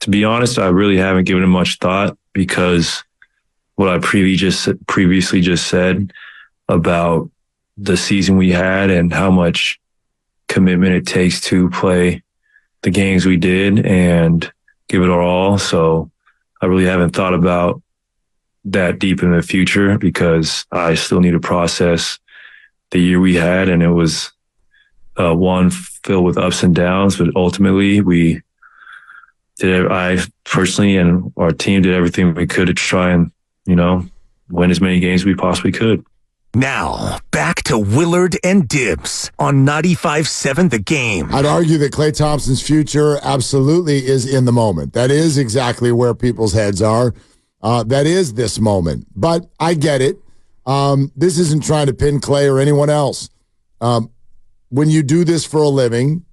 To be honest, I really haven't given it much thought because what I previously just said about the season we had and how much commitment it takes to play the games we did and give it our all. So I really haven't thought about that deep in the future because I still need to process the year we had, and it was one filled with ups and downs, but ultimately I personally and our team did everything we could to try and, win as many games as we possibly could. Now, back to Willard and Dibs on 95.7 The Game. I'd argue that Klay Thompson's future absolutely is in the moment. That is exactly where people's heads are. That is this moment. But I get it. This isn't trying to pin Klay or anyone else. When you do this for a living,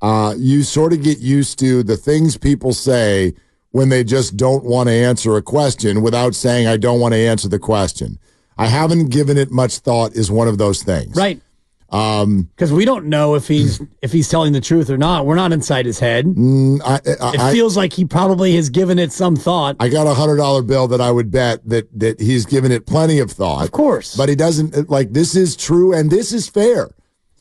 you sort of get used to the things people say when they just don't want to answer a question without saying, I don't want to answer the question. I haven't given it much thought is one of those things. Right. Because we don't know if he's telling the truth or not. We're not inside his head. It feels like he probably has given it some thought. I got a $100 bill that I would bet that he's given it plenty of thought. Of course. But he doesn't, this is true and this is fair.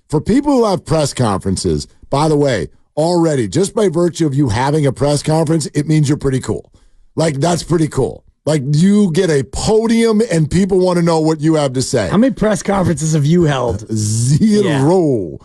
For people who have press conferences, by the way, already, just by virtue of you having a press conference, it means you're pretty cool. That's pretty cool. You get a podium and people want to know what you have to say. How many press conferences have you held? Zero.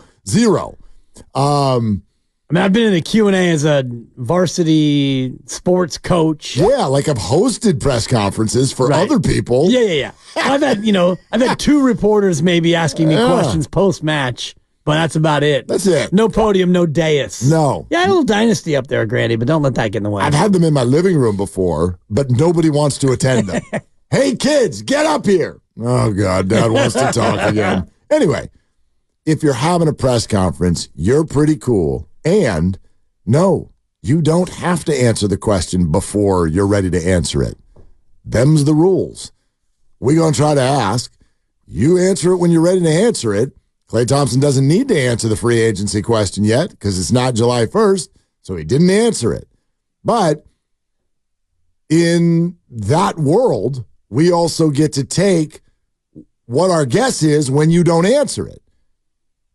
I've been in the Q&A as a varsity sports coach. Yeah, I've hosted press conferences for other people. Yeah. I've had two reporters maybe asking me questions post-match, but that's about it. That's it. No podium, no dais. No. Yeah, I had a little dynasty up there, Grandy, but don't let that get in the way. I've had them in my living room before, but nobody wants to attend them. Hey, kids, get up here. Oh, God, Dad wants to talk again. Anyway, if you're having a press conference, you're pretty cool. And no, you don't have to answer the question before you're ready to answer it. Them's the rules. We're going to try to ask. You answer it when you're ready to answer it. Klay Thompson doesn't need to answer the free agency question yet because it's not July 1st, so he didn't answer it. But in that world, we also get to take what our guess is when you don't answer it.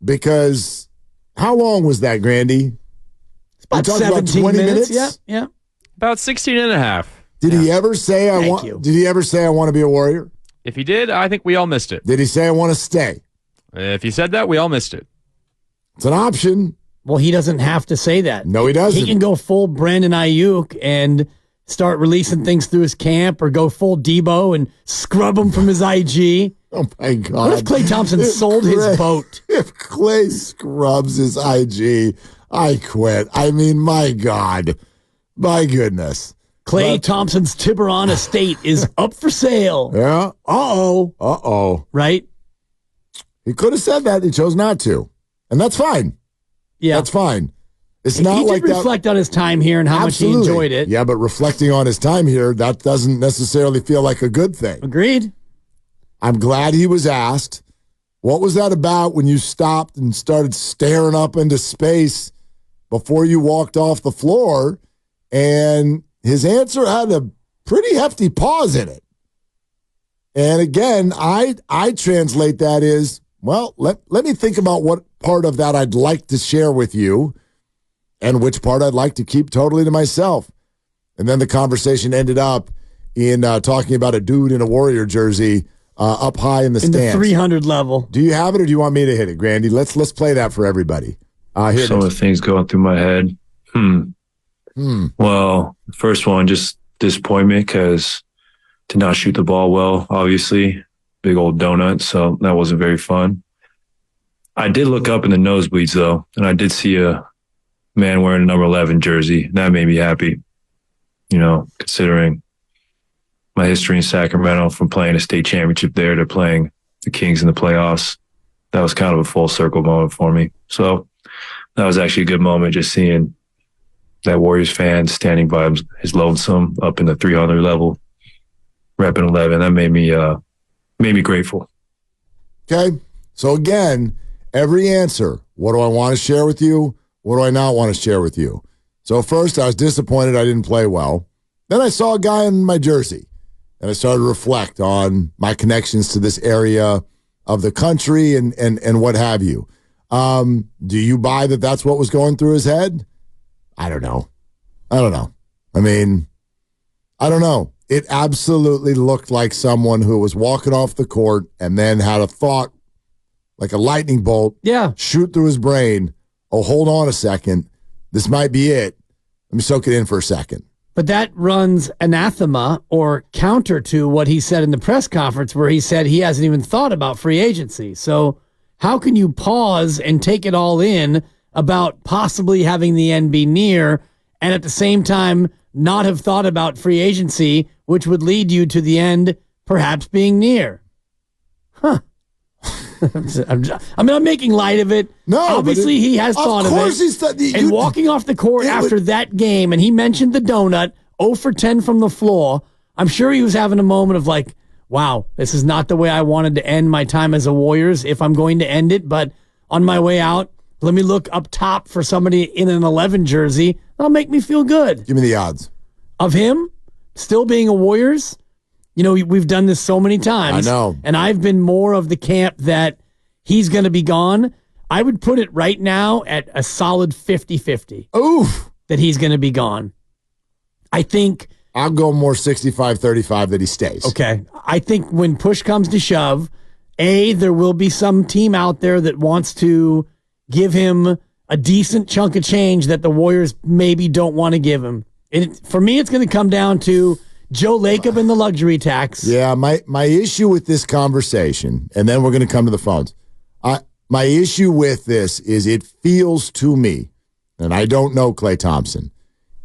Because how long was that, Grandy? It's about 17 20 minutes. Yeah. About 16 and a half. Did he ever say I want to be a Warrior? If he did, I think we all missed it. Did he say I want to stay? If he said that, we all missed it. It's an option. Well, he doesn't have to say that. No, he doesn't. He can go full Brandon Ayuk and start releasing things through his camp, or go full Debo and scrub him from his IG. Oh, my God. What if Klay Thompson sold his boat? If Klay scrubs his IG, I quit. I mean, my God. My goodness. Klay Thompson's Tiburon estate is up for sale. Yeah. Uh-oh. Right? He could have said that. He chose not to. And that's fine. Yeah. That's fine. It's not he like did reflect on his time here and how much he enjoyed it. Yeah, but reflecting on his time here, that doesn't necessarily feel like a good thing. Agreed. I'm glad he was asked. What was that about when you stopped and started staring up into space before you walked off the floor? And his answer had a pretty hefty pause in it. And again, I translate that as, well, let me think about what part of that I'd like to share with you and which part I'd like to keep totally to myself. And then the conversation ended up in talking about a dude in a Warrior jersey up high in the stands. In the 300 level. Do you have it, or do you want me to hit it, Grandy? Let's play that for everybody. Here Some of the things going through my head. Well, the first one, just disappointment because did not shoot the ball well, obviously. Big old donut, so that wasn't very fun. I did look up in the nosebleeds, though, and I did see a man wearing a number 11 jersey. That made me happy, considering my history in Sacramento, from playing a state championship there to playing the Kings in the playoffs. That was kind of a full circle moment for me. So that was actually a good moment, just seeing that Warriors fan standing by his lonesome up in the 300 level, repping 11. That made me grateful. Okay. So again, every answer, what do I want to share with you? What do I not want to share with you? So first, I was disappointed I didn't play well. Then I saw a guy in my jersey, and I started to reflect on my connections to this area of the country and what have you. Do you buy that that's what was going through his head? I don't know. I mean, I don't know. It absolutely looked like someone who was walking off the court and then had a thought, like a lightning bolt, shoot through his brain. Oh, hold on a second. This might be it. Let me soak it in for a second. But that runs anathema or counter to what he said in the press conference where he said he hasn't even thought about free agency. So how can you pause and take it all in about possibly having the end be near and at the same time not have thought about free agency, which would lead you to the end perhaps being near? Huh. I'm making light of it. No, obviously he has thought of it. And walking off the court after that game, and he mentioned the donut, 0 for 10 from the floor. I'm sure he was having a moment of like, wow, this is not the way I wanted to end my time as a Warriors if I'm going to end it. But on my way out, let me look up top for somebody in an 11 jersey. That'll make me feel good. Give me the odds. Of him still being a Warriors? You know, we've done this so many times. I know. And I've been more of the camp that he's going to be gone. I would put it right now at a solid 50-50. Oof. That he's going to be gone. I think... I'll go more 65-35 that he stays. Okay. I think when push comes to shove, there will be some team out there that wants to give him a decent chunk of change that the Warriors maybe don't want to give him. For me, it's going to come down to Joe Lacob and the luxury tax. Yeah, my issue with this conversation, and then we're going to come to the phones. My issue with this is it feels to me, and I don't know Klay Thompson,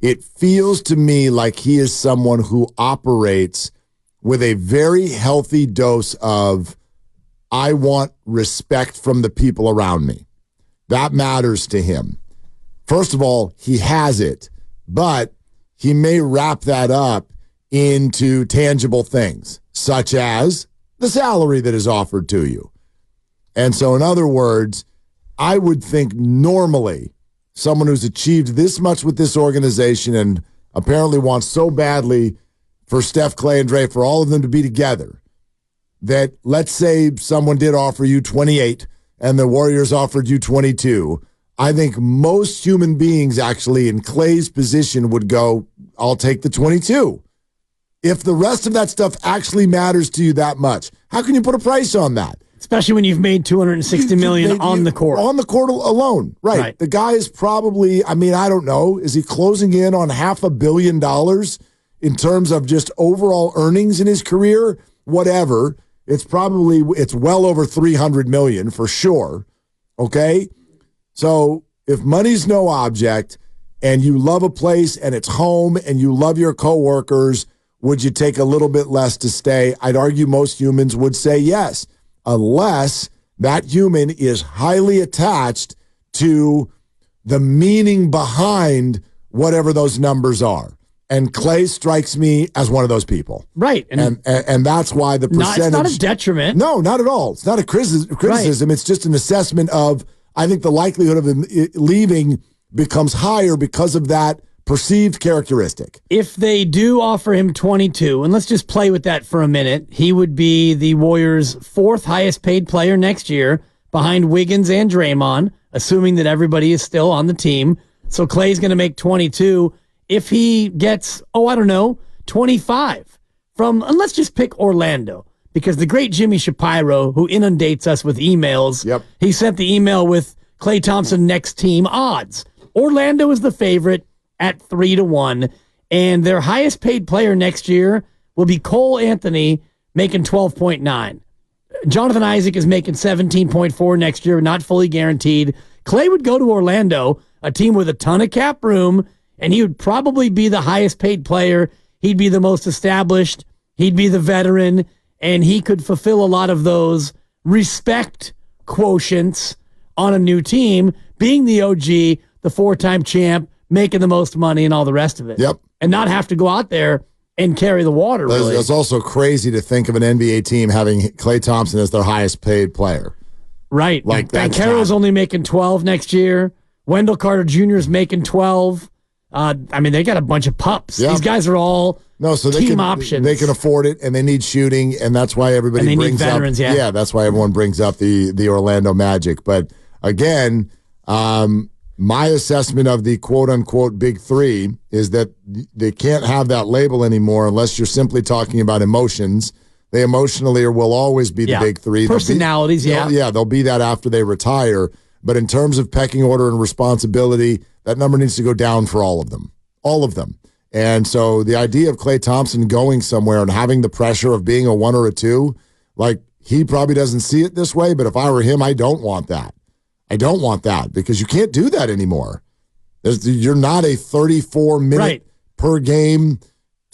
it feels to me like he is someone who operates with a very healthy dose of, I want respect from the people around me. That matters to him. First of all, he has it, but he may wrap that up into tangible things, such as the salary that is offered to you. And so, in other words, I would think normally someone who's achieved this much with this organization and apparently wants so badly for Steph, Klay, and Dre, for all of them to be together, that let's say someone did offer you 28 and the Warriors offered you 22. I think most human beings actually in Klay's position would go, I'll take the 22. If the rest of that stuff actually matters to you that much, how can you put a price on that? Especially when you've made $260 million on the court. On the court alone, right. The guy is probably, I don't know, is he closing in on $500 million in terms of just overall earnings in his career? Whatever. It's well over $300 million for sure. Okay? So if money's no object and you love a place and it's home and you love your coworkers, would you take a little bit less to stay? I'd argue most humans would say yes, unless that human is highly attached to the meaning behind whatever those numbers are. And Klay strikes me as one of those people. Right. And that's why the percentage... It's not a detriment. No, not at all. It's not a criticism. Right. It's just an assessment of, I think the likelihood of him leaving becomes higher because of that perceived characteristic. If they do offer him 22, and let's just play with that for a minute, he would be the Warriors' fourth highest paid player next year behind Wiggins and Draymond, assuming that everybody is still on the team. So Klay's going to make 22. If he gets, 25 from, and let's just pick Orlando, because the great Jimmy Shapiro, who inundates us with emails, he sent the email with Klay Thompson next team odds. Orlando is the favorite at 3-1, and their highest paid player next year will be Cole Anthony, making 12.9. Jonathan Isaac is making 17.4 next year, not fully guaranteed. Klay would go to Orlando, a team with a ton of cap room, and he would probably be the highest paid player. He'd be the most established. He'd be the veteran, and he could fulfill a lot of those respect quotients on a new team, being the OG, the four-time champ, making the most money and all the rest of it. Yep. And not have to go out there and carry the water, really. It's also crazy to think of an NBA team having Klay Thompson as their highest paid player. Right. Like Banchero's only making 12 next year. Wendell Carter Jr. is making 12. They got a bunch of pups. Yeah. These guys are all team options. They can afford it, and they need shooting, and that's why everybody need brings veterans, up. yeah. That's why everyone brings up the Orlando Magic. But again, my assessment of the quote-unquote big three is that they can't have that label anymore unless you're simply talking about emotions. They emotionally will always be the big three. Personalities, they'll be that after they retire. But in terms of pecking order and responsibility, that number needs to go down for all of them. All of them. And so the idea of Klay Thompson going somewhere and having the pressure of being a 1 or a 2, like, he probably doesn't see it this way, but if I were him, I don't want that. I don't want that because you can't do that anymore. You're not a 34-minute per game,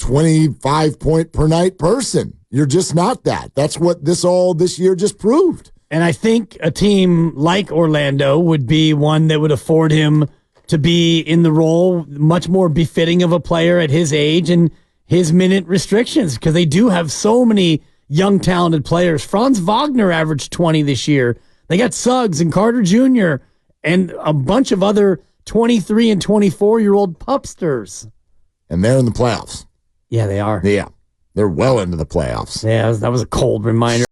25-point per night person. You're just not that. That's what this year just proved. And I think a team like Orlando would be one that would afford him to be in the role much more befitting of a player at his age and his minute restrictions, because they do have so many young, talented players. Franz Wagner averaged 20 this year. They got Suggs and Carter Jr. and a bunch of other 23 and 24-year-old pupsters. And they're in the playoffs. Yeah, they are. Yeah, they're well into the playoffs. Yeah, that was a cold reminder.